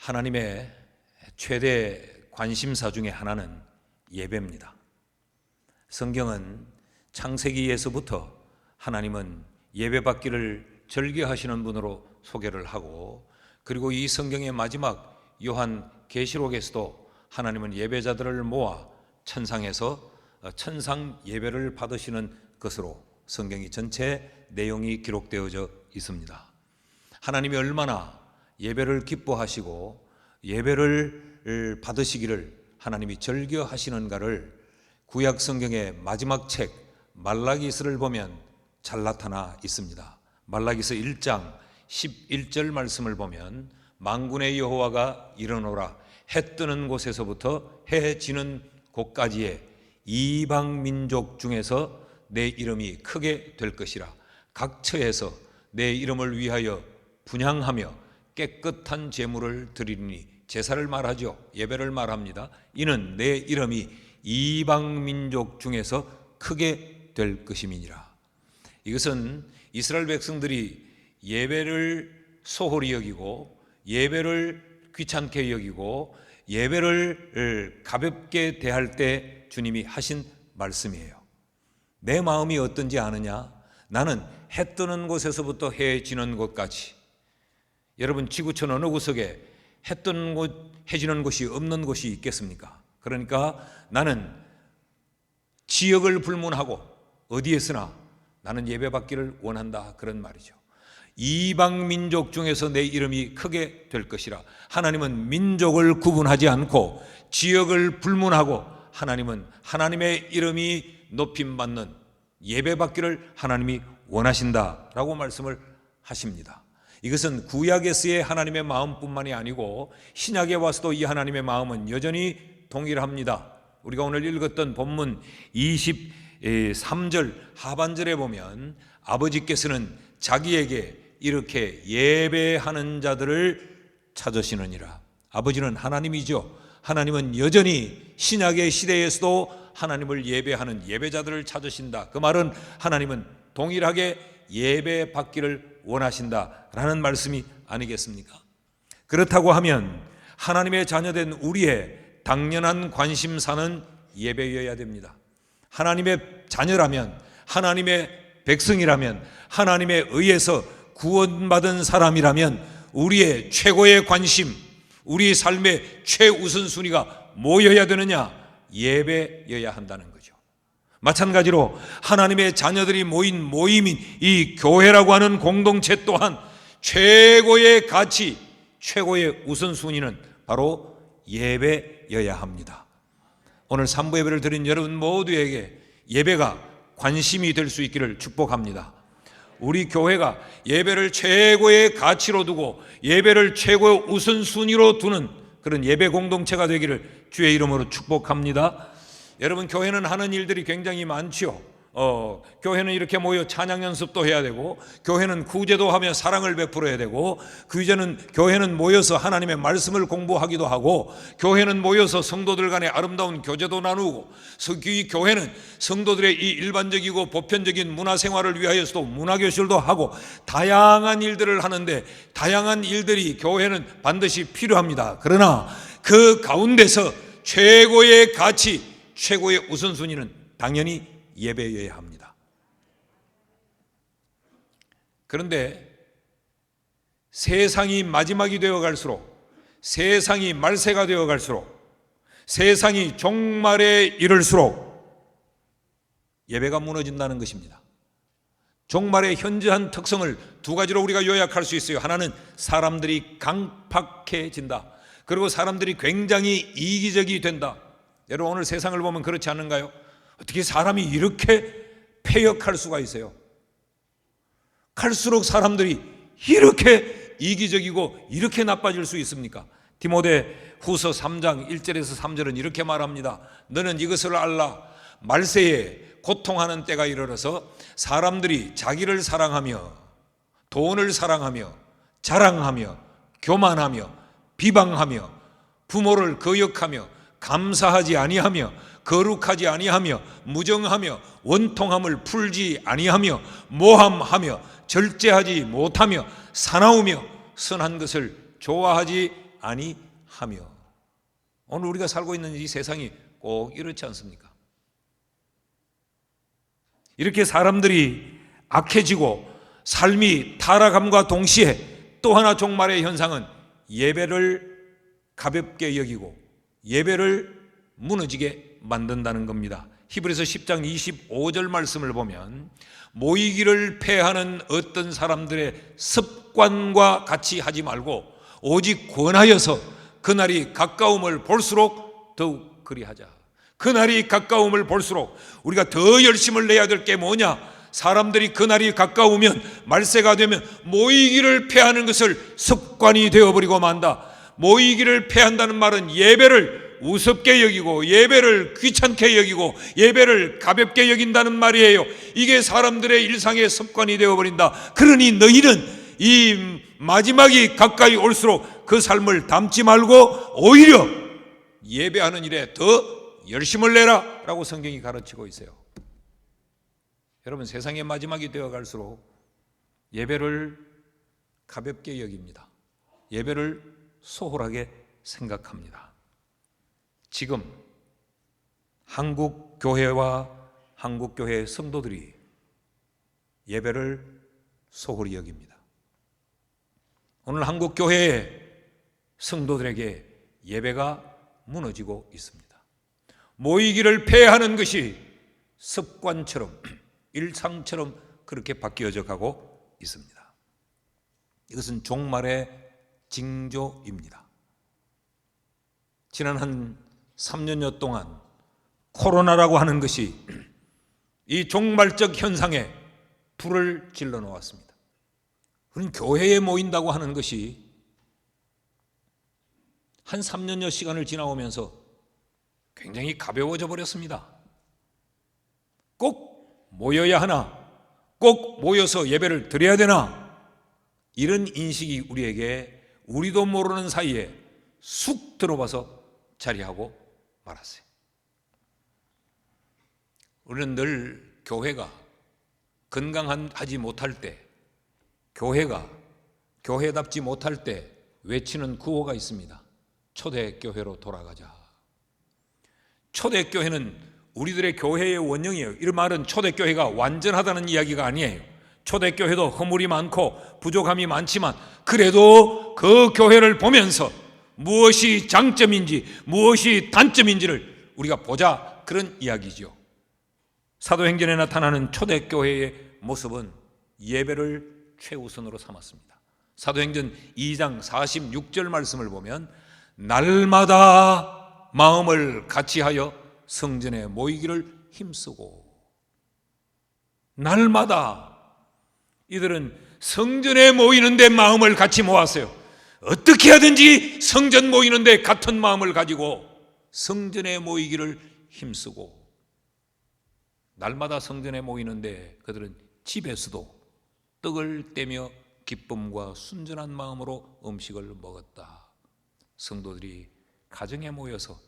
하나님의 최대 관심사 중에 하나는 예배입니다. 성경은 창세기에서부터 하나님은 예배받기를 즐겨하시는 분으로 소개를 하고, 그리고 이 성경의 마지막 요한 계시록에서도 하나님은 예배자들을 모아 천상에서 천상 예배를 받으시는 것으로 성경이 전체 내용이 기록되어져 있습니다. 하나님이 얼마나 예배를 기뻐하시고 예배를 받으시기를 하나님이 즐겨하시는가를 구약 성경의 마지막 책 말라기서를 보면 잘 나타나 있습니다. 말라기서 1장 11절 말씀을 보면 만군의 여호와가 이르노라, 해 뜨는 곳에서부터 해 지는 곳까지의 이방 민족 중에서 내 이름이 크게 될 것이라. 각 처에서 내 이름을 위하여 분향하며 깨끗한 제물을 드리니, 제사를 말하죠. 예배를 말합니다. 이는 내 이름이 이방 민족 중에서 크게 될 것임이니라. 이것은 이스라엘 백성들이 예배를 소홀히 여기고 예배를 귀찮게 여기고 예배를 가볍게 대할 때 주님이 하신 말씀이에요. 내 마음이 어떤지 아느냐? 나는 해 뜨는 곳에서부터 해 지는 곳까지. 여러분, 지구촌 어느 구석에 해 뜨는 곳, 해 지는 곳이 없는 곳이 있겠습니까? 그러니까 나는 지역을 불문하고 어디에서나 나는 예배받기를 원한다, 그런 말이죠. 이방 민족 중에서 내 이름이 크게 될 것이라. 하나님은 민족을 구분하지 않고 지역을 불문하고 하나님은 하나님의 이름이 높임받는 예배받기를 하나님이 원하신다라고 말씀을 하십니다. 이것은 구약에서의 하나님의 마음뿐만이 아니고 신약에 와서도 이 하나님의 마음은 여전히 동일합니다. 우리가 오늘 읽었던 본문 23절 하반절에 보면 아버지께서는 자기에게 이렇게 예배하는 자들을 찾으시느니라. 아버지는 하나님이죠. 하나님은 여전히 신약의 시대에서도 하나님을 예배하는 예배자들을 찾으신다. 그 말은 하나님은 동일하게 예배받기를 원하신다라는 말씀이 아니겠습니까? 그렇다고 하면 하나님의 자녀된 우리의 당연한 관심사는 예배여야 됩니다. 하나님의 자녀라면, 하나님의 백성이라면, 하나님에 의해서 구원받은 사람이라면 우리의 최고의 관심, 우리 삶의 최우선순위가 뭐여야 되느냐? 예배여야 한다는 거죠. 마찬가지로 하나님의 자녀들이 모인 모임인 이 교회라고 하는 공동체 또한 최고의 가치, 최고의 우선순위는 바로 예배여야 합니다. 오늘 3부 예배를 드린 여러분 모두에게 예배가 관심이 될 수 있기를 축복합니다. 우리 교회가 예배를 최고의 가치로 두고 예배를 최고의 우선순위로 두는 그런 예배 공동체가 되기를 주의 이름으로 축복합니다. 여러분, 교회는 하는 일들이 굉장히 많죠. 교회는 이렇게 모여 찬양 연습도 해야 되고, 교회는 구제도 하며 사랑을 베풀어야 되고, 교회는 모여서 하나님의 말씀을 공부하기도 하고, 교회는 모여서 성도들 간의 아름다운 교제도 나누고, 이 교회는 성도들의 이 일반적이고 보편적인 문화생활을 위하여서도 문화교실도 하고, 다양한 일들을 하는데 다양한 일들이 교회는 반드시 필요합니다. 그러나 그 가운데서 최고의 가치, 최고의 우선순위는 당연히 예배여야 합니다. 그런데 세상이 마지막이 되어 갈수록, 세상이 말세가 되어 갈수록, 세상이 종말에 이를수록 예배가 무너진다는 것입니다. 종말의 현저한 특성을 두 가지로 우리가 요약할 수 있어요. 하나는 사람들이 강팍해진다. 그리고 사람들이 굉장히 이기적이 된다. 여러분, 오늘 세상을 보면 그렇지 않은가요? 어떻게 사람이 이렇게 패역할 수가 있어요? 갈수록 사람들이 이렇게 이기적이고 이렇게 나빠질 수 있습니까? 디모데 후서 3장 1절에서 3절은 이렇게 말합니다. 너는 이것을 알라. 말세에 고통하는 때가 이르러서 사람들이 자기를 사랑하며 돈을 사랑하며 자랑하며 교만하며 비방하며 부모를 거역하며 감사하지 아니하며 거룩하지 아니하며 무정하며 원통함을 풀지 아니하며 모함하며 절제하지 못하며 사나우며 선한 것을 좋아하지 아니하며. 오늘 우리가 살고 있는 이 세상이 꼭 이렇지 않습니까? 이렇게 사람들이 악해지고 삶이 타락함과 동시에 또 하나 종말의 현상은 예배를 가볍게 여기고 예배를 무너지게 만든다는 겁니다. 히브리서 10장 25절 말씀을 보면 모이기를 패하는 어떤 사람들의 습관과 같이 하지 말고 오직 권하여서 그날이 가까움을 볼수록 더욱 그리하자. 그날이 가까움을 볼수록 우리가 더 열심을 내야 될 게 뭐냐? 사람들이 그날이 가까우면 말세가 되면 모이기를 패하는 것을 습관이 되어버리고 만다. 모이기를 패한다는 말은 예배를 우습게 여기고 예배를 귀찮게 여기고 예배를 가볍게 여긴다는 말이에요. 이게 사람들의 일상의 습관이 되어버린다. 그러니 너희는 이 마지막이 가까이 올수록 그 삶을 담지 말고 오히려 예배하는 일에 더 열심을 내라 라고 성경이 가르치고 있어요. 여러분, 세상의 마지막이 되어갈수록 예배를 가볍게 여깁니다. 예배를 소홀하게 생각합니다. 지금 한국 교회와 한국 교회 성도들이 예배를 소홀히 여깁니다. 오늘 한국 교회의 성도들에게 예배가 무너지고 있습니다. 모이기를 패하는 것이 습관처럼 일상처럼 그렇게 바뀌어져 가고 있습니다. 이것은 종말의 징조입니다. 지난 한 3년여 동안 코로나라고 하는 것이 이 종말적 현상에 불을 질러 놓았습니다. 우리는 교회에 모인다고 하는 것이 한 3년여 시간을 지나오면서 굉장히 가벼워져 버렸습니다. 꼭 모여야 하나? 꼭 모여서 예배를 드려야 되나? 이런 인식이 우리에게 우리도 모르는 사이에 쑥 들어와서 자리하고 말았어요. 우리는 늘 교회가 건강하지 못할 때, 교회가 교회답지 못할 때 외치는 구호가 있습니다. 초대교회로 돌아가자. 초대교회는 우리들의 교회의 원형이에요. 이 말은 초대교회가 완전하다는 이야기가 아니에요. 초대교회도 허물이 많고 부족함이 많지만 그래도 그 교회를 보면서 무엇이 장점인지 무엇이 단점인지를 우리가 보자, 그런 이야기죠. 사도행전에 나타나는 초대교회의 모습은 예배를 최우선으로 삼았습니다. 사도행전 2장 46절 말씀을 보면 날마다 마음을 같이하여 성전에 모이기를 힘쓰고, 날마다 이들은 성전에 모이는데 마음을 같이 모았어요. 어떻게 하든지 성전 모이는데 같은 마음을 가지고 성전에 모이기를 힘쓰고, 날마다 성전에 모이는데 그들은 집에서도 떡을 떼며 기쁨과 순전한 마음으로 음식을 먹었다. 성도들이 가정에 모여서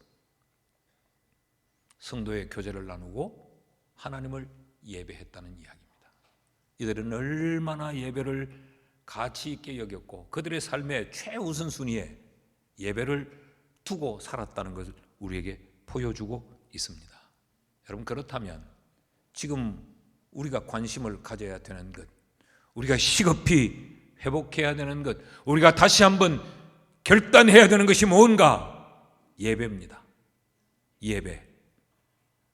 성도의 교제를 나누고 하나님을 예배했다는 이야기입니다. 이들은 얼마나 예배를 가치 있게 여겼고 그들의 삶의 최우선순위에 예배를 두고 살았다는 것을 우리에게 보여주고 있습니다. 여러분, 그렇다면 지금 우리가 관심을 가져야 되는 것, 우리가 시급히 회복해야 되는 것, 우리가 다시 한번 결단해야 되는 것이 뭔가? 예배입니다. 예배.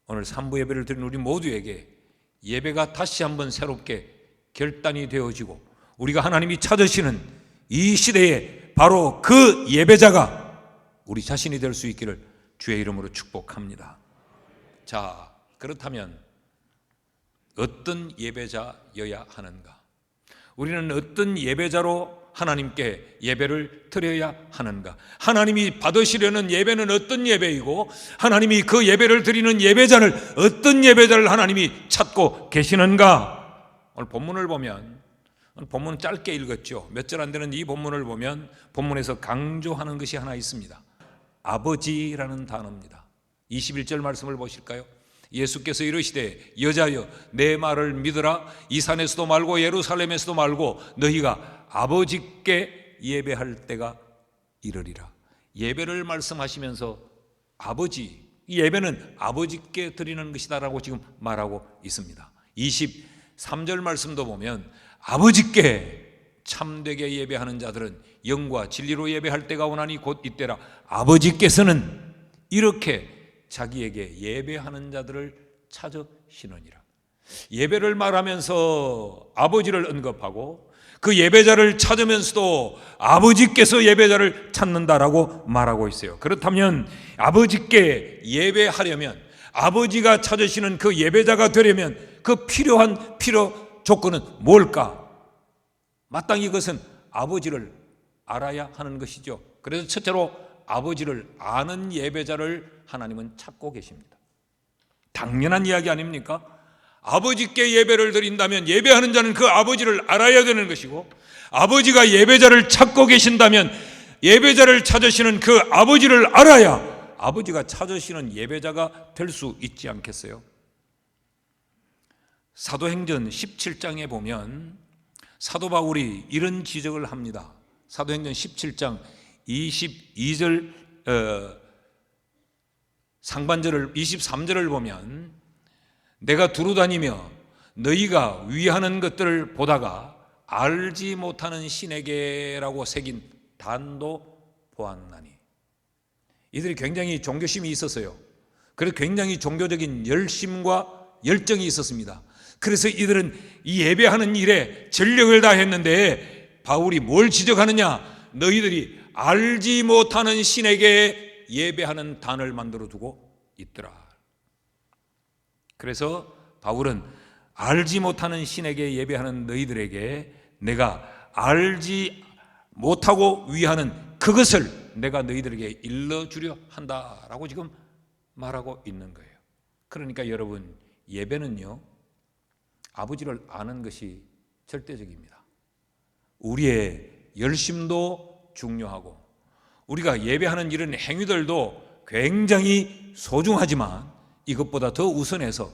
오늘 3부 예배를 드린 우리 모두에게 예배가 다시 한번 새롭게 결단이 되어지고 우리가 하나님이 찾으시는 이 시대에 바로 그 예배자가 우리 자신이 될 수 있기를 주의 이름으로 축복합니다. 자, 그렇다면 어떤 예배자여야 하는가? 우리는 어떤 예배자로 하나님께 예배를 드려야 하는가? 하나님이 받으시려는 예배는 어떤 예배이고 하나님이 그 예배를 드리는 예배자를 어떤 예배자를 하나님이 찾고 계시는가? 오늘 본문을 보면, 오늘 본문 짧게 읽었죠. 몇 절 안 되는 이 본문을 보면 본문에서 강조하는 것이 하나 있습니다. 아버지라는 단어입니다. 21절 말씀을 보실까요? 예수께서 이르시되 여자여 내 말을 믿으라. 이 산에서도 말고 예루살렘에서도 말고 너희가 아버지께 예배할 때가 이르리라. 예배를 말씀하시면서 아버지, 이 예배는 아버지께 드리는 것이다라고 지금 말하고 있습니다. 23절 말씀도 보면 아버지께 참되게 예배하는 자들은 영과 진리로 예배할 때가 오나니 곧 이때라. 아버지께서는 이렇게 자기에게 예배하는 자들을 찾으시느니라. 예배를 말하면서 아버지를 언급하고 그 예배자를 찾으면서도 아버지께서 예배자를 찾는다라고 말하고 있어요. 그렇다면 아버지께 예배하려면, 아버지가 찾으시는 그 예배자가 되려면 그 필요한 필요 조건은 뭘까? 마땅히 이것은 아버지를 알아야 하는 것이죠. 그래서 첫째로 아버지를 아는 예배자를 하나님은 찾고 계십니다. 당연한 이야기 아닙니까? 아버지께 예배를 드린다면 예배하는 자는 그 아버지를 알아야 되는 것이고, 아버지가 예배자를 찾고 계신다면 예배자를 찾으시는 그 아버지를 알아야 아버지가 찾으시는 예배자가 될 수 있지 않겠어요? 사도행전 17장에 보면 사도 바울이 이런 지적을 합니다. 사도행전 17장 22절 상반절을 23절을 보면 내가 두루다니며 너희가 위하는 것들을 보다가 알지 못하는 신에게라고 새긴 단도 보았나니. 이들이 굉장히 종교심이 있었어요. 그래서 굉장히 종교적인 열심과 열정이 있었습니다. 그래서 이들은 이 예배하는 일에 전력을 다했는데 바울이 뭘 지적하느냐? 너희들이 알지 못하는 신에게 예배하는 단을 만들어 두고 있더라. 그래서 바울은 알지 못하는 신에게 예배하는 너희들에게 내가 알지 못하고 위하는 그것을 내가 너희들에게 일러주려 한다라고 지금 말하고 있는 거예요. 그러니까 여러분, 예배는요, 아버지를 아는 것이 절대적입니다. 우리의 열심도 중요하고 우리가 예배하는 이런 행위들도 굉장히 소중하지만 이것보다 더 우선해서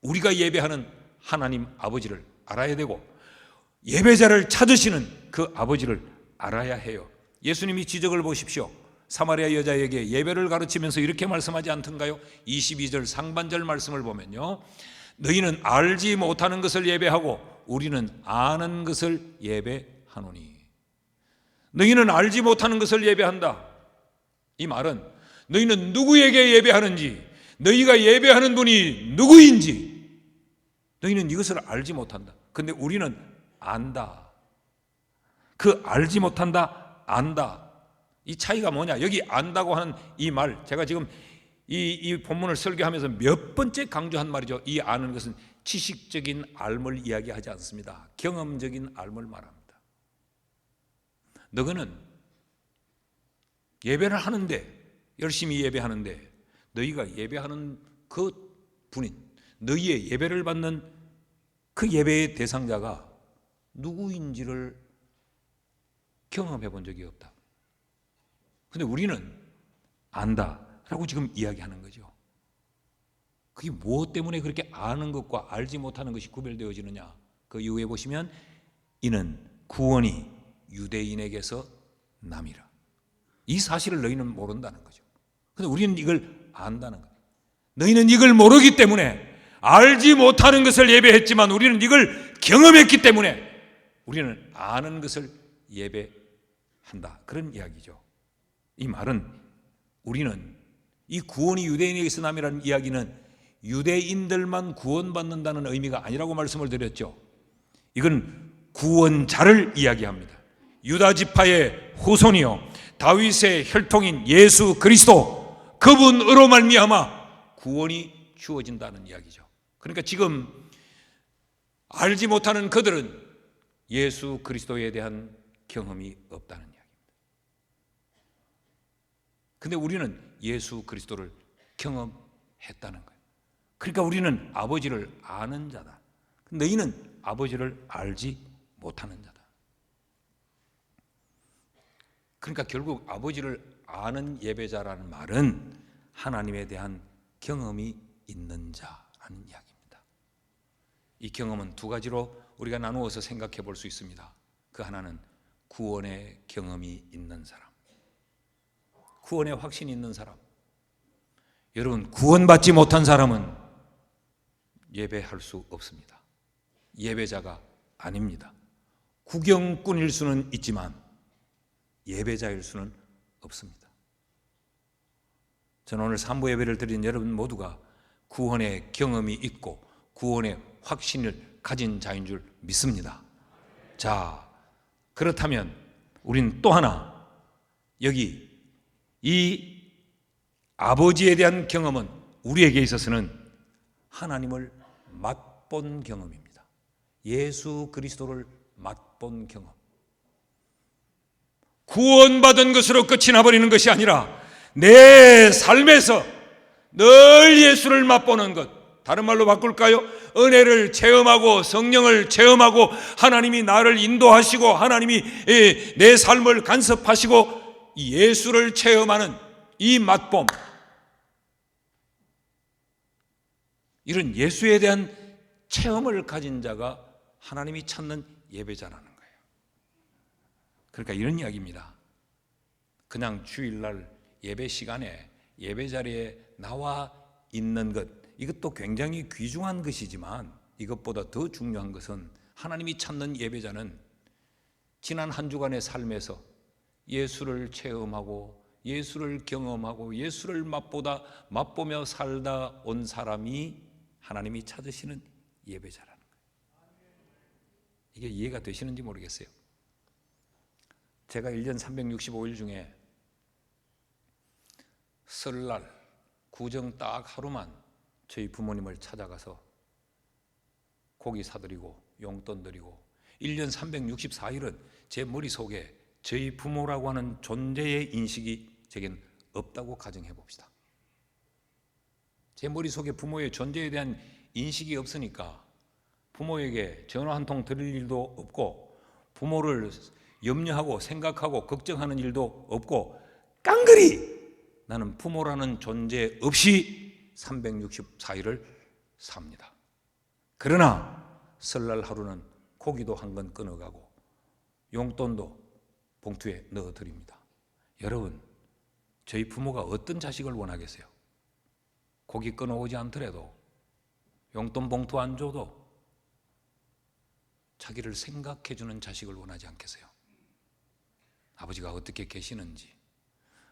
우리가 예배하는 하나님 아버지를 알아야 되고 예배자를 찾으시는 그 아버지를 알아야 해요. 예수님이 지적을 보십시오. 사마리아 여자에게 예배를 가르치면서 이렇게 말씀하지 않던가요? 22절 상반절 말씀을 보면요, 너희는 알지 못하는 것을 예배하고 우리는 아는 것을 예배하노니. 너희는 알지 못하는 것을 예배한다. 이 말은 너희는 누구에게 예배하는지, 너희가 예배하는 분이 누구인지 너희는 이것을 알지 못한다. 근데 우리는 안다. 그 알지 못한다, 안다. 이 차이가 뭐냐? 여기 안다고 하는 이 말, 제가 지금 이 본문을 설교하면서 몇 번째 강조한 말이죠. 이 아는 것은 지식적인 알을 이야기하지 않습니다. 경험적인 알을 말합니다. 너희는 예배를 하는데, 열심히 예배하는데 너희가 예배하는 그 분인, 너희의 예배를 받는 그 예배의 대상자가 누구인지를 경험해 본 적이 없다. 근데 우리는 안다라고 지금 이야기하는 거죠. 그게 무엇 때문에 그렇게 아는 것과 알지 못하는 것이 구별되어지느냐? 그 이후에 보시면 이는 구원이 유대인에게서 남이라. 이 사실을 너희는 모른다는 거죠. 근데 우리는 이걸 안다는 거예요. 너희는 이걸 모르기 때문에, 알지 못하는 것을 예배했지만 우리는 이걸 경험했기 때문에 우리는 아는 것을 예배한다. 그런 이야기죠. 이 말은 우리는 이 구원이 유대인에게서 남이라는 이야기는 유대인들만 구원받는다는 의미가 아니라고 말씀을 드렸죠. 이건 구원자를 이야기합니다. 유다 지파의 후손이요 다윗의 혈통인 예수 그리스도, 그분으로 말미암아 구원이 주어진다는 이야기죠. 그러니까 지금 알지 못하는 그들은 예수 그리스도에 대한 경험이 없다는 이야기입니다. 근데 우리는 예수 그리스도를 경험했다는 거예요. 그러니까 우리는 아버지를 아는 자다. 너희는 아버지를 알지 못하는 자다. 그러니까 결국 아버지를 아는 예배자라는 말은 하나님에 대한 경험이 있는 자라는 이야기입니다. 이 경험은 두 가지로 우리가 나누어서 생각해 볼 수 있습니다. 그 하나는 구원의 경험이 있는 사람, 구원의 확신이 있는 사람. 여러분, 구원받지 못한 사람은 예배할 수 없습니다. 예배자가 아닙니다. 구경꾼일 수는 있지만 예배자일 수는 없습니다. 저는 오늘 산부 예배를 드린 여러분 모두가 구원의 경험이 있고 구원의 확신을 가진 자인 줄 믿습니다. 자, 그렇다면 우리는 또 하나, 여기 이 아버지에 대한 경험은 우리에게 있어서는 하나님을 맛본 경험입니다. 예수 그리스도를 맛본 경험. 구원받은 것으로 끝이 나버리는 것이 아니라 내 삶에서 늘 예수를 맛보는 것. 다른 말로 바꿀까요? 은혜를 체험하고 성령을 체험하고 하나님이 나를 인도하시고 하나님이 내 삶을 간섭하시고 예수를 체험하는 이 맛봄, 이런 예수에 대한 체험을 가진 자가 하나님이 찾는 예배자라는 거예요. 그러니까 이런 이야기입니다. 그냥 주일날 예배 시간에 예배 자리에 나와 있는 것, 이것도 굉장히 귀중한 것이지만 이것보다 더 중요한 것은 하나님이 찾는 예배자는 지난 한 주간의 삶에서 예수를 체험하고 예수를 경험하고 예수를 맛보며 살다 온 사람이 하나님이 찾으시는 예배자라는 거예요. 이게 이해가 되시는지 모르겠어요. 제가 1년 365일 중에 설날 구정 딱 하루만 저희 부모님을 찾아가서 고기 사드리고 용돈 드리고 1년 364일은 제 머릿속에 저희 부모라고 하는 존재의 인식이 제겐 없다고 가정해 봅시다. 제 머릿속에 부모의 존재에 대한 인식이 없으니까 부모에게 전화 한 통 드릴 일도 없고 부모를 염려하고 생각하고 걱정하는 일도 없고 깡그리 나는 부모라는 존재 없이 364일을 삽니다. 그러나 설날 하루는 고기도 한 건 끊어가고 용돈도 봉투에 넣어드립니다. 여러분, 저희 부모가 어떤 자식을 원하겠어요? 고기 끊어오지 않더라도 용돈 봉투 안 줘도 자기를 생각해주는 자식을 원하지 않겠어요? 아버지가 어떻게 계시는지,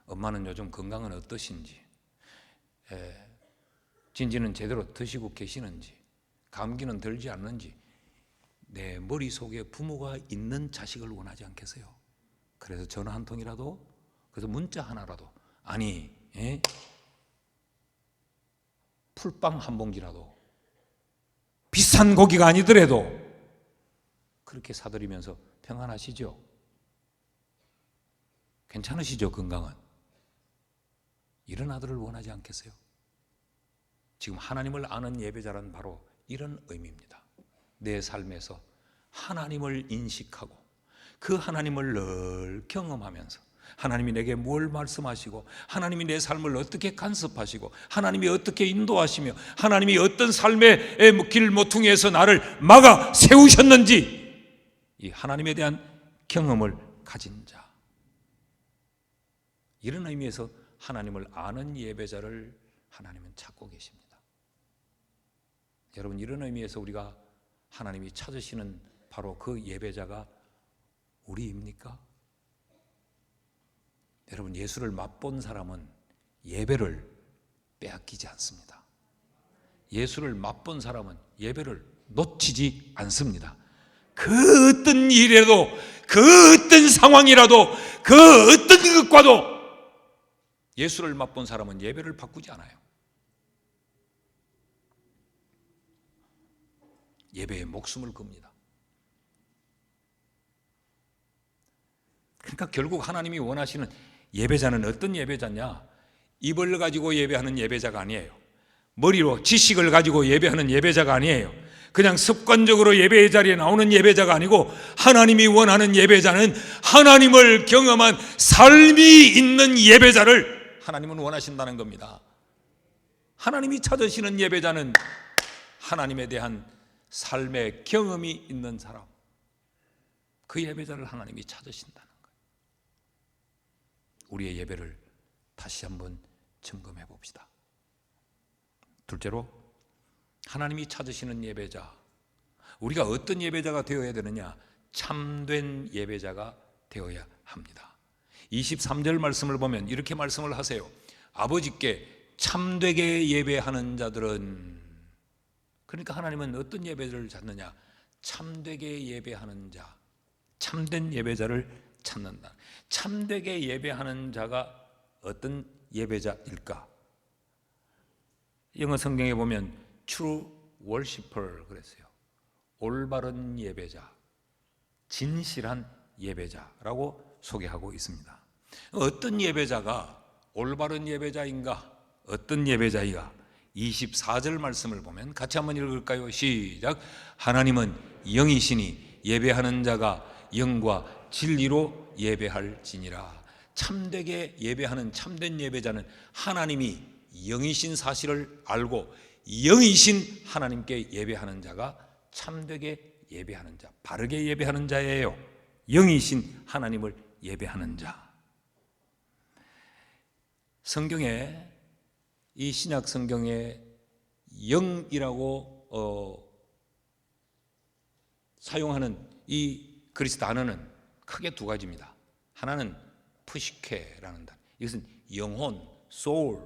엄마는 요즘 건강은 어떠신지, 진지는 제대로 드시고 계시는지, 감기는 들지 않는지, 내 머릿속에 부모가 있는 자식을 원하지 않겠어요? 그래서 전화 한 통이라도, 그래서 문자 하나라도, 아니 풀빵 한 봉지라도, 비싼 고기가 아니더라도 그렇게 사드리면서 평안하시죠? 괜찮으시죠? 건강은? 이런 아들을 원하지 않겠어요? 지금 하나님을 아는 예배자란 바로 이런 의미입니다. 내 삶에서 하나님을 인식하고 그 하나님을 늘 경험하면서 하나님이 내게 뭘 말씀하시고 하나님이 내 삶을 어떻게 간섭하시고 하나님이 어떻게 인도하시며 하나님이 어떤 삶의 길 모퉁이에서 나를 막아 세우셨는지 이 하나님에 대한 경험을 가진 자, 이런 의미에서 하나님을 아는 예배자를 하나님은 찾고 계십니다. 여러분, 이런 의미에서 우리가 하나님이 찾으시는 바로 그 예배자가 우리입니까? 여러분, 예수를 맛본 사람은 예배를 빼앗기지 않습니다. 예수를 맛본 사람은 예배를 놓치지 않습니다. 그 어떤 일에도, 그 어떤 상황이라도, 그 어떤 것과도 예수를 맛본 사람은 예배를 바꾸지 않아요. 예배에 목숨을 겁니다. 그러니까 결국 하나님이 원하시는 예배자는 어떤 예배자냐? 입을 가지고 예배하는 예배자가 아니에요. 머리로 지식을 가지고 예배하는 예배자가 아니에요. 그냥 습관적으로 예배의 자리에 나오는 예배자가 아니고 하나님이 원하는 예배자는 하나님을 경험한 삶이 있는 예배자를 하나님은 원하신다는 겁니다. 하나님이 찾으시는 예배자는 하나님에 대한 삶의 경험이 있는 사람, 그 예배자를 하나님이 찾으신다는 거예요. 우리의 예배를 다시 한번 점검해 봅시다. 둘째로, 하나님이 찾으시는 예배자, 우리가 어떤 예배자가 되어야 되느냐? 참된 예배자가 되어야 합니다. 23절 말씀을 보면 이렇게 말씀을 하세요. 아버지께 참되게 예배하는 자들은, 그러니까 하나님은 어떤 예배를 찾느냐? 참되게 예배하는 자, 참된 예배자를 찾는다. 참되게 예배하는 자가 어떤 예배자일까? 영어 성경에 보면 true worshiper 그랬어요. 올바른 예배자, 진실한 예배자라고 소개하고 있습니다. 어떤 예배자가 올바른 예배자인가? 어떤 예배자이가? 24절 말씀을 보면 같이 한번 읽을까요? 시작. 하나님은 영이시니 예배하는 자가 영과 진리로 예배할지니라. 참되게 예배하는 참된 예배자는 하나님이 영이신 사실을 알고 영이신 하나님께 예배하는 자가 참되게 예배하는 자, 바르게 예배하는 자예요. 영이신 하나님을 예배하는 자. 성경에, 이 신약 성경에 영이라고 사용하는 이 그리스 단어는 크게 두 가지입니다. 하나는 푸시케라는 단어, 이것은 영혼, soul,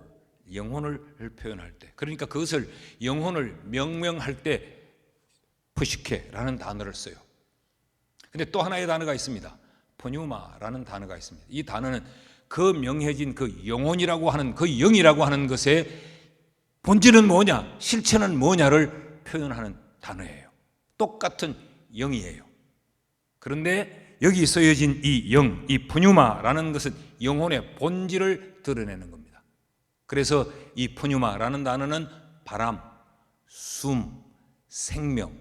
영혼을 표현할 때, 그러니까 그것을 영혼을 명명할 때 푸시케라는 단어를 써요. 근데 또 하나의 단어가 있습니다. 포뉴마라는 단어가 있습니다. 이 단어는 그 명해진 그 영혼이라고 하는, 그 영이라고 하는 것의 본질은 뭐냐, 실체는 뭐냐를 표현하는 단어예요. 똑같은 영이에요. 그런데 여기 쓰여진 이 영, 이 푸뉴마라는 것은 영혼의 본질을 드러내는 겁니다. 그래서 이 푸뉴마라는 단어는 바람, 숨, 생명,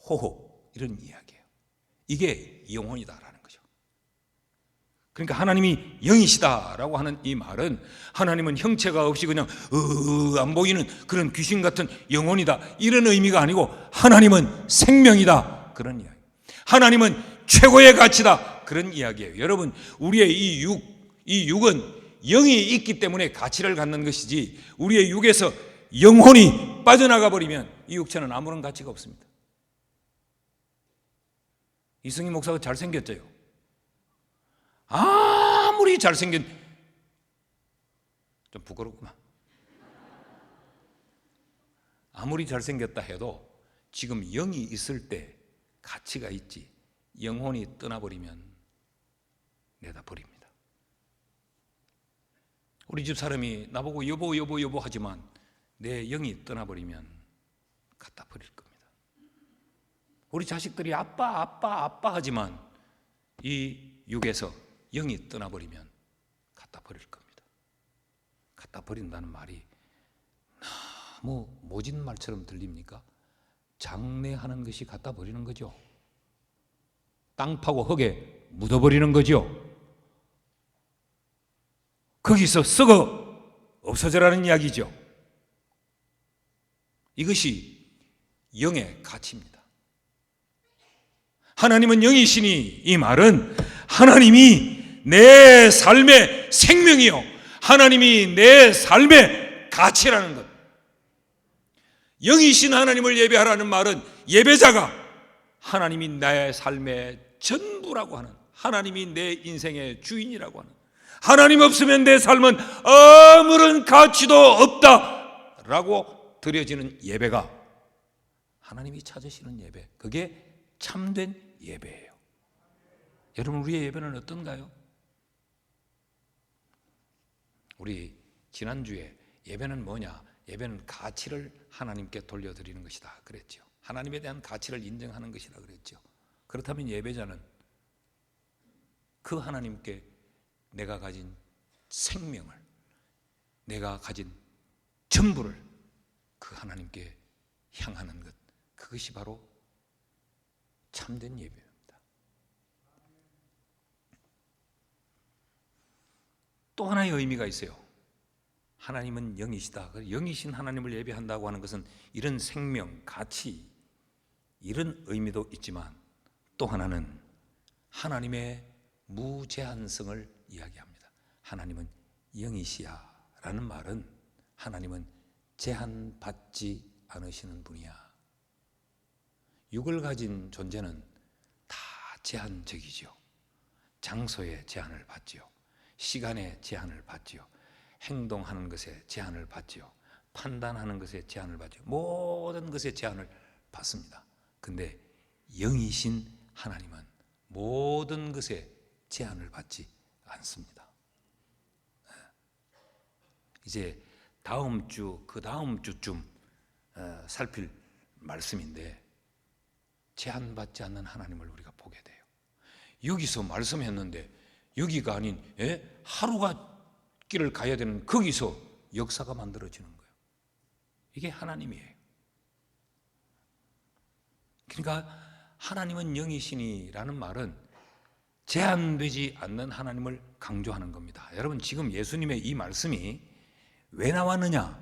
호흡, 이런 이야기예요. 이게 영혼이다라는 거죠. 그러니까 하나님이 영이시다라고 하는 이 말은 하나님은 형체가 없이 그냥 안 보이는 그런 귀신 같은 영혼이다, 이런 의미가 아니고 하나님은 생명이다, 그런 이야기. 하나님은 최고의 가치다, 그런 이야기예요. 여러분, 우리의 이 육은 영이 있기 때문에 가치를 갖는 것이지, 우리의 육에서 영혼이 빠져나가 버리면 이 육체는 아무런 가치가 없습니다. 이승희 목사가 잘생겼죠. 아무리 잘생긴, 좀 부끄럽구나. 아무리 잘생겼다 해도 지금 영이 있을 때 가치가 있지, 영혼이 떠나버리면 내다 버립니다. 우리 집 사람이 나보고 여보 여보 여보 하지만 내 영이 떠나버리면 갖다 버릴 겁니다. 우리 자식들이 아빠 아빠 아빠 하지만 이 육에서 영이 떠나버리면 갖다 버릴 겁니다. 갖다 버린다는 말이 너무 모진 말처럼 들립니까? 장례하는 것이 갖다 버리는 거죠. 땅 파고 흙에 묻어버리는 거죠. 거기서 썩어 없어져라는 이야기죠. 이것이 영의 가치입니다. 하나님은 영이시니, 이 말은 하나님이 내 삶의 생명이요, 하나님이 내 삶의 가치라는 것. 영이신 하나님을 예배하라는 말은 예배자가 하나님이 나의 삶의 전부라고 하는, 하나님이 내 인생의 주인이라고 하는, 하나님 없으면 내 삶은 아무런 가치도 없다라고 드려지는 예배가 하나님이 찾으시는 예배, 그게 참된 예배예요. 여러분, 우리의 예배는 어떤가요? 우리 지난주에 예배는 뭐냐? 예배는 가치를 하나님께 돌려드리는 것이다 그랬죠. 하나님에 대한 가치를 인정하는 것이라 그랬죠. 그렇다면 예배자는 그 하나님께 내가 가진 생명을, 내가 가진 전부를 그 하나님께 향하는 것, 그것이 바로 참된 예배입니다. 또 하나의 의미가 있어요. 하나님은 영이시다. 영이신 하나님을 예배한다고 하는 것은 이런 생명, 가치, 이런 의미도 있지만 또 하나는 하나님의 무제한성을 이야기합니다. 하나님은 영이시야 라는 말은 하나님은 제한받지 않으시는 분이야. 육을 가진 존재는 다 제한적이지요. 장소에 제한을 받지요. 시간에 제한을 받지요. 행동하는 것에 제한을 받지요. 판단하는 것에 제한을 받지요. 모든 것에 제한을 받습니다. 근데 영이신 하나님은 모든 것에 제한을 받지 않습니다. 이제 다음 주, 그 다음 주쯤 살필 말씀인데 제한받지 않는 하나님을 우리가 보게 돼요. 여기서 말씀했는데 여기가 아닌 하루가 길을 가야 되는 거기서 역사가 만들어지는 거예요. 이게 하나님이에요. 그러니까 하나님은 영이시니라는 말은 제한되지 않는 하나님을 강조하는 겁니다. 여러분, 지금 예수님의 이 말씀이 왜 나왔느냐?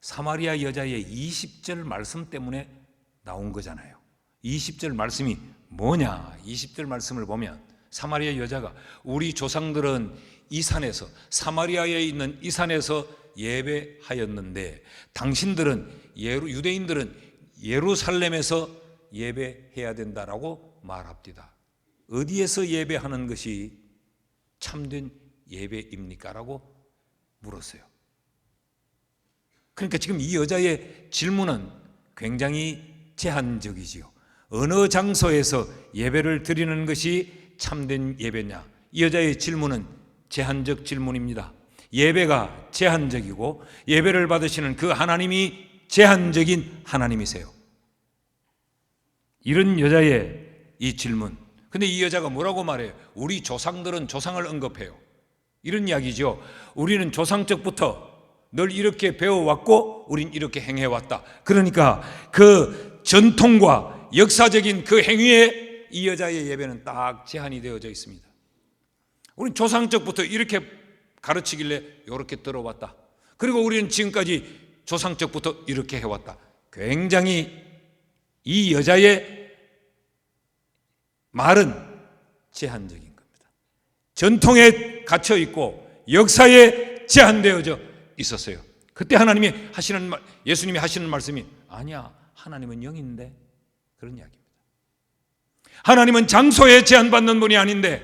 사마리아 여자의 20절 말씀 때문에 나온 거잖아요. 20절 말씀이 뭐냐? 20절 말씀을 보면 사마리아 여자가 우리 조상들은 이 산에서, 사마리아에 있는 이 산에서 예배하였는데 당신들은 유대인들은 예루살렘에서 예배해야 된다라고 말합니다. 어디에서 예배하는 것이 참된 예배입니까? 라고 물었어요. 그러니까 지금 이 여자의 질문은 굉장히 제한적이지요. 어느 장소에서 예배를 드리는 것이 참된 예배냐? 이 여자의 질문은 제한적 질문입니다. 예배가 제한적이고 예배를 받으시는 그 하나님이 제한적인 하나님이세요. 이런 여자의 이 질문. 근데 이 여자가 뭐라고 말해요? 우리 조상들은 조상을 언급해요. 이런 이야기죠. 우리는 조상적부터 늘 이렇게 배워왔고 우린 이렇게 행해왔다. 그러니까 그 전통과 역사적인 그 행위에 이 여자의 예배는 딱 제한이 되어져 있습니다. 우린 조상적부터 이렇게 가르치길래 이렇게 들어왔다. 그리고 우리는 지금까지 조상적부터 이렇게 해왔다. 굉장히 이 여자의 말은 제한적인 겁니다. 전통에 갇혀 있고 역사에 제한되어져 있었어요. 그때 하나님이 하시는 말, 예수님이 하시는 말씀이 아니야, 하나님은 영인데, 그런 이야기입니다. 하나님은 장소에 제한받는 분이 아닌데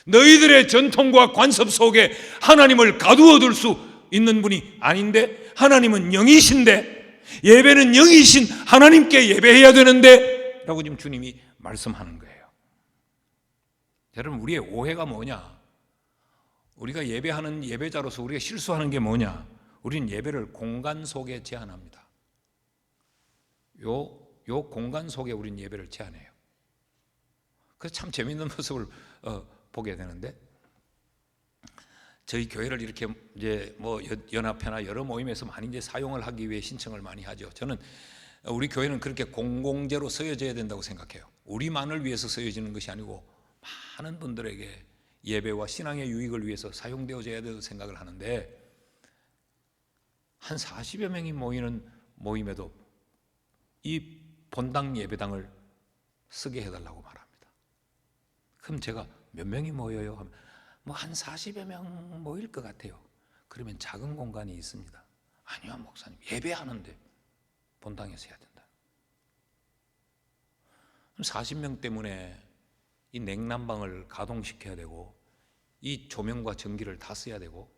너희들의 전통과 관습 속에 하나님을 가두어 둘 수 있는 분이 아닌데 하나님은 영이신데 예배는 영이신 하나님께 예배해야 되는데 라고 지금 주님이 말씀하는 거예요. 여러분, 우리의 오해가 뭐냐? 우리가 예배하는 예배자로서 우리가 실수하는 게 뭐냐? 우리는 예배를 공간 속에 제한합니다. 요 공간 속에 우리는 예배를 제한해요. 그래서 참 재미있는 모습을 보게 되는데, 저희 교회를 이렇게 이제 뭐 연합회나 여러 모임에서 많이 이제 사용을 하기 위해 신청을 많이 하죠. 저는 우리 교회는 그렇게 공공재로 쓰여져야 된다고 생각해요. 우리만을 위해서 쓰여지는 것이 아니고 많은 분들에게 예배와 신앙의 유익을 위해서 사용되어져야 된다고 생각을 하는데, 한 40여 명이 모이는 모임에도 이 본당 예배당을 쓰게 해달라고 말합니다. 그럼 제가 몇 명이 모여요? 하면 뭐 한 40여 명 모일 것 같아요. 그러면 작은 공간이 있습니다. 아니요, 목사님, 예배하는데 본당에서 해야 된다. 40명 때문에 이 냉난방을 가동시켜야 되고 이 조명과 전기를 다 써야 되고,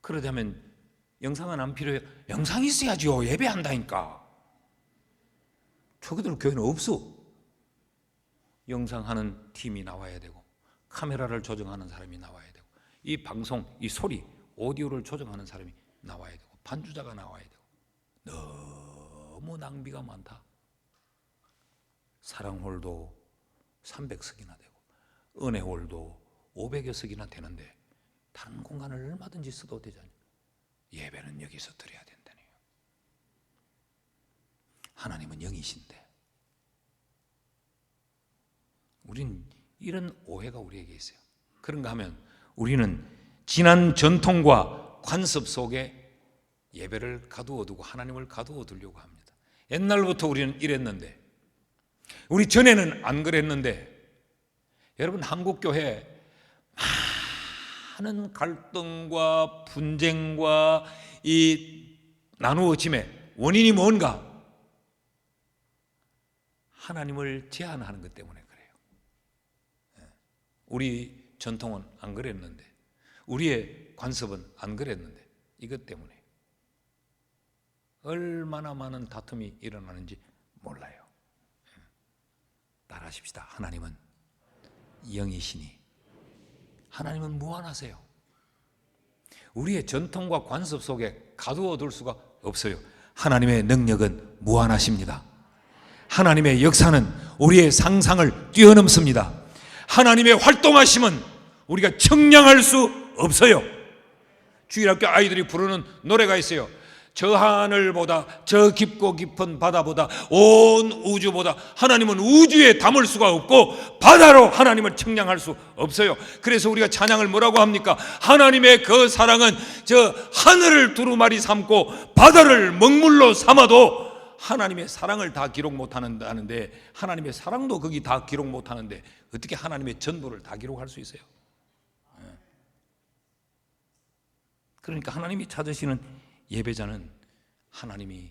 그러자면 영상은 안 필요해요. 영상이 있어야죠. 예배한다니까. 저기들 교회는 없어. 영상하는 팀이 나와야 되고 카메라를 조정하는 사람이 나와야 되고 이 방송, 이 소리, 오디오를 조정하는 사람이 나와야 되고 반주자가 나와야 되고 너무 낭비가 많다. 사랑홀도 300석이나 되고 은혜홀도 500여 석이나 되는데 다른 공간을 얼마든지 써도 되잖아요. 예배는 여기서 드려야 된다네요. 하나님은 영이신데 우린 이런 오해가 우리에게 있어요. 그런가 하면 우리는 지난 전통과 관습 속에 예배를 가두어두고 하나님을 가두어두려고 합니다. 옛날부터 우리는 이랬는데, 우리 전에는 안 그랬는데, 여러분, 한국교회 많은 갈등과 분쟁과 이 나누어짐의 원인이 뭔가? 하나님을 제한하는 것 때문에 그래요. 우리 전통은 안 그랬는데, 우리의 관습은 안 그랬는데, 이것 때문에 얼마나 많은 다툼이 일어나는지 몰라요. 따라하십시다. 하나님은 영이시니 하나님은 무한하세요. 우리의 전통과 관습 속에 가두어둘 수가 없어요. 하나님의 능력은 무한하십니다. 하나님의 역사는 우리의 상상을 뛰어넘습니다. 하나님의 활동하심은 우리가 청량할 수 없어요. 주일학교 아이들이 부르는 노래가 있어요. 저 하늘보다, 저 깊고 깊은 바다보다, 온 우주보다 하나님은 우주에 담을 수가 없고 바다로 하나님을 청량할 수 없어요. 그래서 우리가 찬양을 뭐라고 합니까? 하나님의 그 사랑은 저 하늘을 두루마리 삼고 바다를 먹물로 삼아도 하나님의 사랑을 다 기록 못하는데, 하나님의 사랑도 거기 다 기록 못하는데 어떻게 하나님의 전부를 다 기록할 수 있어요? 그러니까 하나님이 찾으시는 예배자는 하나님이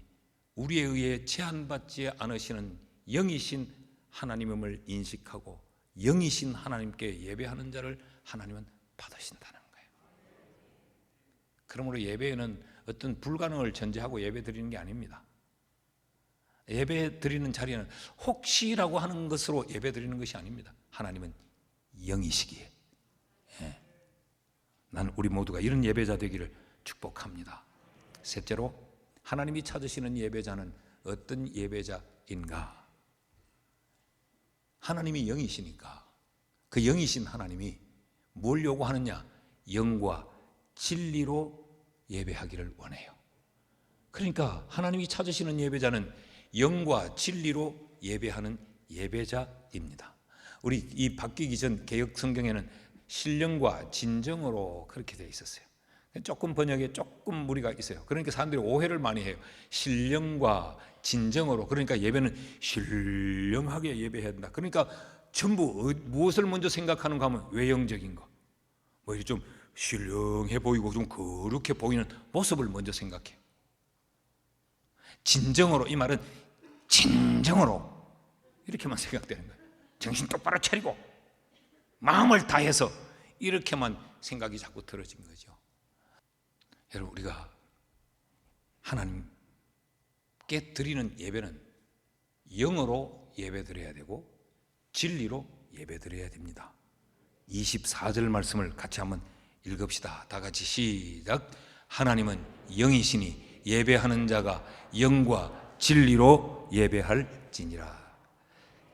우리에 의해 제한받지 않으시는 영이신 하나님임을 인식하고 영이신 하나님께 예배하는 자를 하나님은 받으신다는 거예요. 그러므로 예배에는 어떤 불가능을 전제하고 예배 드리는 게 아닙니다. 예배 드리는 자리는 혹시라고 하는 것으로 예배 드리는 것이 아닙니다. 하나님은 영이시기에 난 우리 모두가 이런 예배자 되기를 축복합니다. 셋째로, 하나님이 찾으시는 예배자는 어떤 예배자인가? 하나님이 영이시니까 그 영이신 하나님이 뭘 요구하느냐? 영과 진리로 예배하기를 원해요. 그러니까 하나님이 찾으시는 예배자는 영과 진리로 예배하는 예배자입니다. 우리 이 바뀌기 전 개역 성경에는 신령과 진정으로 그렇게 되어 있었어요. 조금 번역에 조금 무리가 있어요. 그러니까 사람들이 오해를 많이 해요. 신령과 진정으로, 그러니까 예배는 신령하게 예배해야 된다. 그러니까 전부 무엇을 먼저 생각하는가 하면 외형적인 거, 뭐 이렇게 좀 신령해 보이고 좀 거룩해 보이는 모습을 먼저 생각해요. 진정으로, 이 말은 진정으로 이렇게만 생각되는 거예요. 정신 똑바로 차리고 마음을 다해서 이렇게만 생각이 자꾸 들어진 거죠. 여러분, 우리가 하나님께 드리는 예배는 영으로 예배드려야 되고 진리로 예배드려야 됩니다. 24절 말씀을 같이 한번 읽읍시다. 다 같이 시작. 하나님은 영이시니 예배하는 자가 영과 진리로 예배할지니라.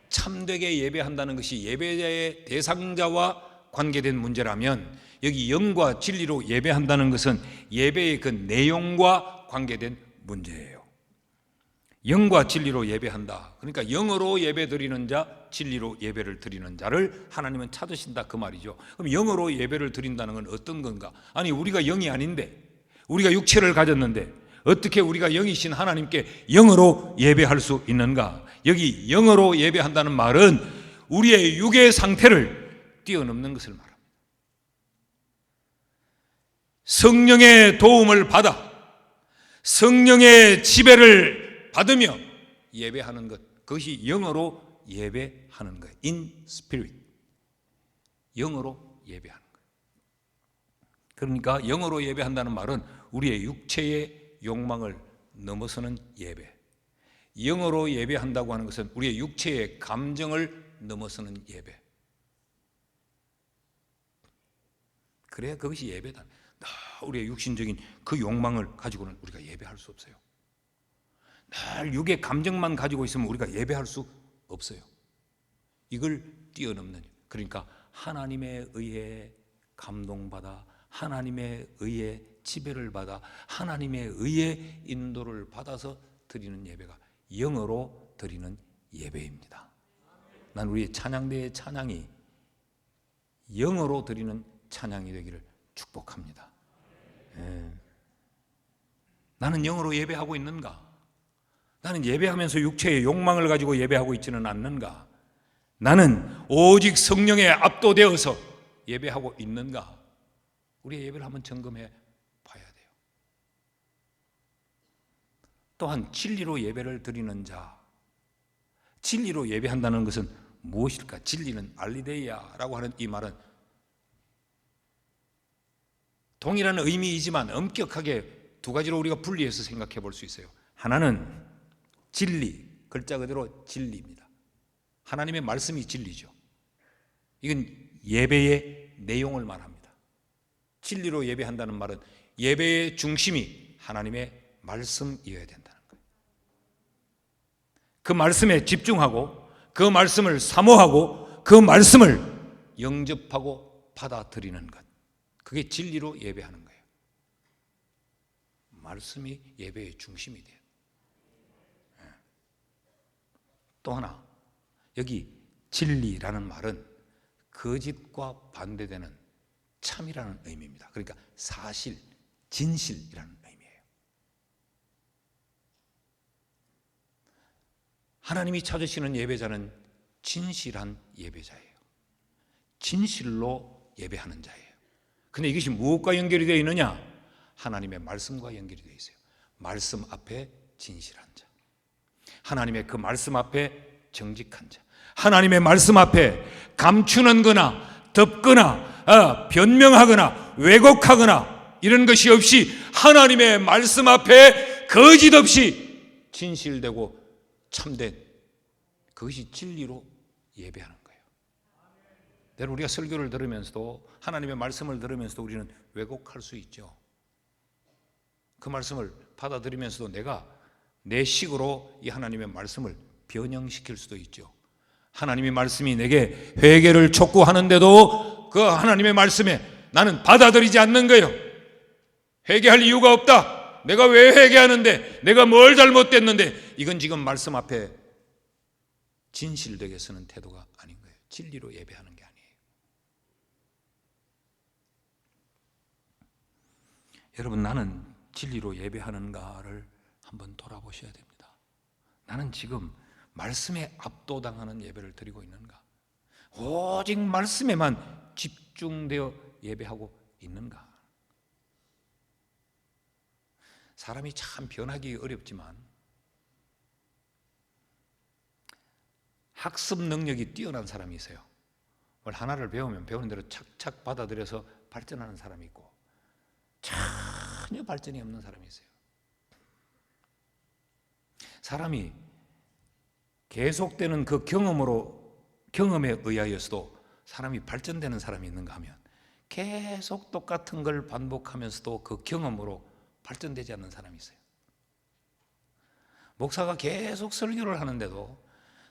참되게 예배한다는 것이 예배자의 대상자와 관계된 문제라면, 여기 영과 진리로 예배한다는 것은 예배의 그 내용과 관계된 문제예요. 영과 진리로 예배한다. 그러니까 영으로 예배 드리는 자, 진리로 예배를 드리는 자를 하나님은 찾으신다, 그 말이죠. 그럼 영으로 예배를 드린다는 건 어떤 건가? 아니, 우리가 영이 아닌데, 우리가 육체를 가졌는데 어떻게 우리가 영이신 하나님께 영으로 예배할 수 있는가? 여기 영으로 예배한다는 말은 우리의 육의 상태를 뛰어넘는 것을 말합니다. 성령의 도움을 받아 성령의 지배를 받으며 예배하는 것, 그것이 영으로 예배하는 거예요. In spirit, 영으로 예배하는 거예요. 그러니까 영으로 예배한다는 말은 우리의 육체의 욕망을 넘어서는 예배, 영으로 예배한다고 하는 것은 우리의 육체의 감정을 넘어서는 예배. 그래야 그것이 예배다. 우리의 육신적인 그 욕망을 가지고는 우리가 예배할 수 없어요. 늘 육의 감정만 가지고 있으면 우리가 예배할 수 없어요. 이걸 뛰어넘는, 그러니까 하나님에 의해 감동받아 하나님에 의해 지배를 받아 하나님에 의해 인도를 받아서 드리는 예배가 영으로 드리는 예배입니다. 난 우리 찬양대의 찬양이 영으로 드리는 찬양이 되기를 축복합니다. 나는 영으로 예배하고 있는가? 나는 예배하면서 육체의 욕망을 가지고 예배하고 있지는 않는가? 나는 오직 성령에 압도되어서 예배하고 있는가? 우리의 예배를 한번 점검해 봐야 돼요. 또한 진리로 예배를 드리는 자, 진리로 예배한다는 것은 무엇일까? 진리는 알리데이아라고 하는 이 말은 동일한 의미이지만 엄격하게 두 가지로 우리가 분리해서 생각해 볼 수 있어요. 하나는 진리, 글자 그대로 진리입니다. 하나님의 말씀이 진리죠. 이건 예배의 내용을 말합니다. 진리로 예배한다는 말은 예배의 중심이 하나님의 말씀이어야 된다는 거예요. 그 말씀에 집중하고 그 말씀을 사모하고 그 말씀을 영접하고 받아들이는 것, 그게 진리로 예배하는 거예요. 말씀이 예배의 중심이 돼요. 또 하나, 여기 진리라는 말은 거짓과 반대되는 참이라는 의미입니다. 그러니까 사실, 진실이라는 의미예요. 하나님이 찾으시는 예배자는 진실한 예배자예요. 진실로 예배하는 자예요. 근데 이것이 무엇과 연결이 되어 있느냐? 하나님의 말씀과 연결이 되어 있어요. 말씀 앞에 진실한 자, 하나님의 그 말씀 앞에 정직한 자, 하나님의 말씀 앞에 감추는 거나 덮거나 변명하거나 왜곡하거나 이런 것이 없이 하나님의 말씀 앞에 거짓 없이 진실되고 참된, 그것이 진리로 예배하는 거예요. 때로 우리가 설교를 들으면서도, 하나님의 말씀을 들으면서도 우리는 왜곡할 수 있죠. 그 말씀을 받아들이면서도 내가 내 식으로 이 하나님의 말씀을 변형시킬 수도 있죠. 하나님의 말씀이 내게 회개를 촉구하는데도 그 하나님의 말씀에 나는 받아들이지 않는 거예요. 회개할 이유가 없다. 내가 왜 회개하는데? 내가 뭘 잘못됐는데? 이건 지금 말씀 앞에 진실되게 서는 태도가 아닌 거예요. 진리로 예배하는 게 아니에요. 여러분, 나는 진리로 예배하는가를 한번 돌아보셔야 됩니다. 나는 지금 말씀에 압도당하는 예배를 드리고 있는가? 오직 말씀에만 집중되어 예배하고 있는가? 사람이 참 변하기 어렵지만 학습 능력이 뛰어난 사람이 있어요. 뭘 하나를 배우면 배우는 대로 착착 받아들여서 발전하는 사람이 있고 전혀 발전이 없는 사람이 있어요. 사람이 계속되는 그 경험에 의하여서도 사람이 발전되는 사람이 있는가 하면 계속 똑같은 걸 반복하면서도 그 경험으로 발전되지 않는 사람이 있어요. 목사가 계속 설교를 하는데도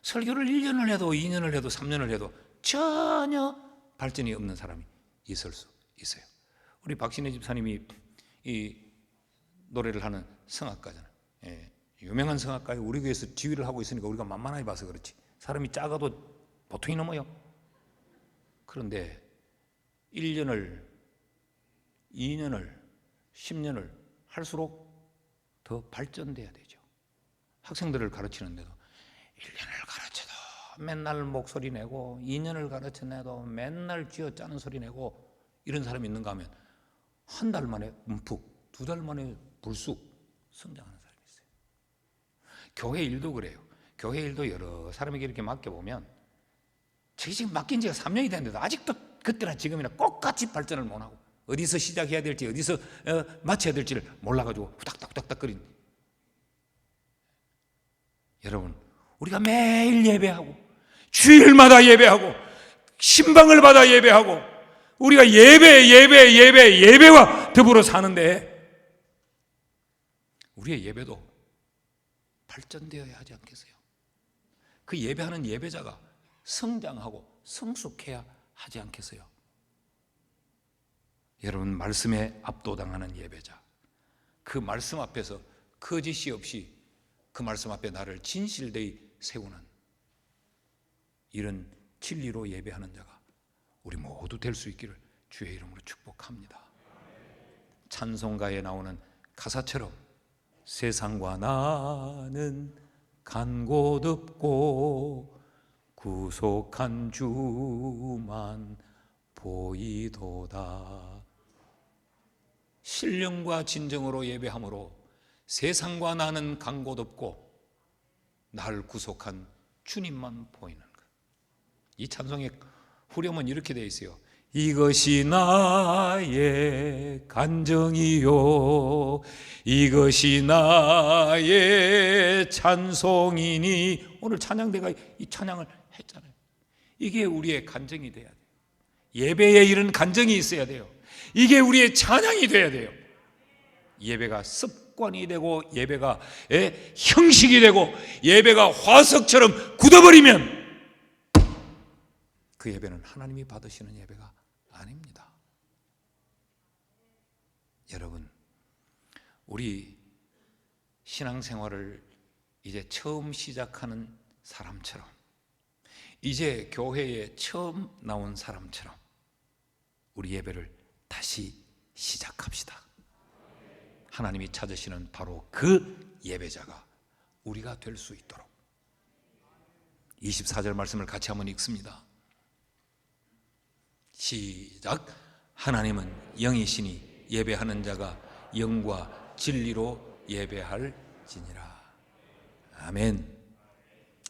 설교를 1년을 해도 2년을 해도 3년을 해도 전혀 발전이 없는 사람이 있을 수 있어요. 우리 박신혜 집사님이 이 노래를 하는 성악가잖아요. 예, 유명한 성악가에 우리 교회에서 지휘를 하고 있으니까 우리가 만만하게 봐서 그렇지, 사람이 작아도 보통이 넘어요. 그런데 1년을 2년을 10년을 할수록 더 발전돼야 되죠. 학생들을 가르치는데도 1년을 가르쳐도 맨날 목소리 내고 2년을 가르쳐내도 맨날 쥐어짜는 소리 내고 이런 사람이 있는가 하면 한 달 만에 움푹, 2달 만에 불쑥 성장하는 사람이 있어요. 교회 일도 그래요. 교회 일도 여러 사람에게 이렇게 맡겨보면 저게 지금 맡긴 지가 3년이 됐는데도 아직도 그때나 지금이나 똑같이 발전을 못하고 어디서 시작해야 될지 어디서 마쳐야 될지를 몰라가지고 후닥닥후닥닥거린. 여러분, 우리가 매일 예배하고 주일마다 예배하고 신방을 받아 예배하고 우리가 예배와 더불어 사는데 우리의 예배도 발전되어야 하지 않겠어요? 그 예배하는 예배자가 성장하고 성숙해야 하지 않겠어요? 여러분, 말씀에 압도당하는 예배자, 그 말씀 앞에서 거짓이 없이 그 말씀 앞에 나를 진실되이 세우는 이런 진리로 예배하는 자가 우리 모두 될 수 있기를 주의 이름으로 축복합니다. 찬송가에 나오는 가사처럼 세상과 나는 간 곳 없고 구속한 주만 보이도다. 신령과 진정으로 예배함으로 세상과 나는 간 곳 없고 나를 구속한 주님만 보이는 것. 이 찬송의 후렴은 이렇게 되어 있어요. 이것이 나의 간정이요 이것이 나의 찬송이니. 오늘 찬양대가 이 찬양을 했잖아요. 이게 우리의 간정이 돼야 돼요. 예배에 이런 간정이 있어야 돼요. 이게 우리의 찬양이 돼야 돼요. 예배가 습관이 되고 예배가 형식이 되고 예배가 화석처럼 굳어버리면 그 예배는 하나님이 받으시는 예배가 아닙니다. 여러분, 우리 신앙생활을 이제 처음 시작하는 사람처럼, 이제 교회에 처음 나온 사람처럼 우리 예배를 다시 시작합시다. 하나님이 찾으시는 바로 그 예배자가 우리가 될 수 있도록. 24절 말씀을 같이 한번 읽습니다. 시작. 하나님은 영이시니 예배하는 자가 영과 진리로 예배할지니라. 아멘.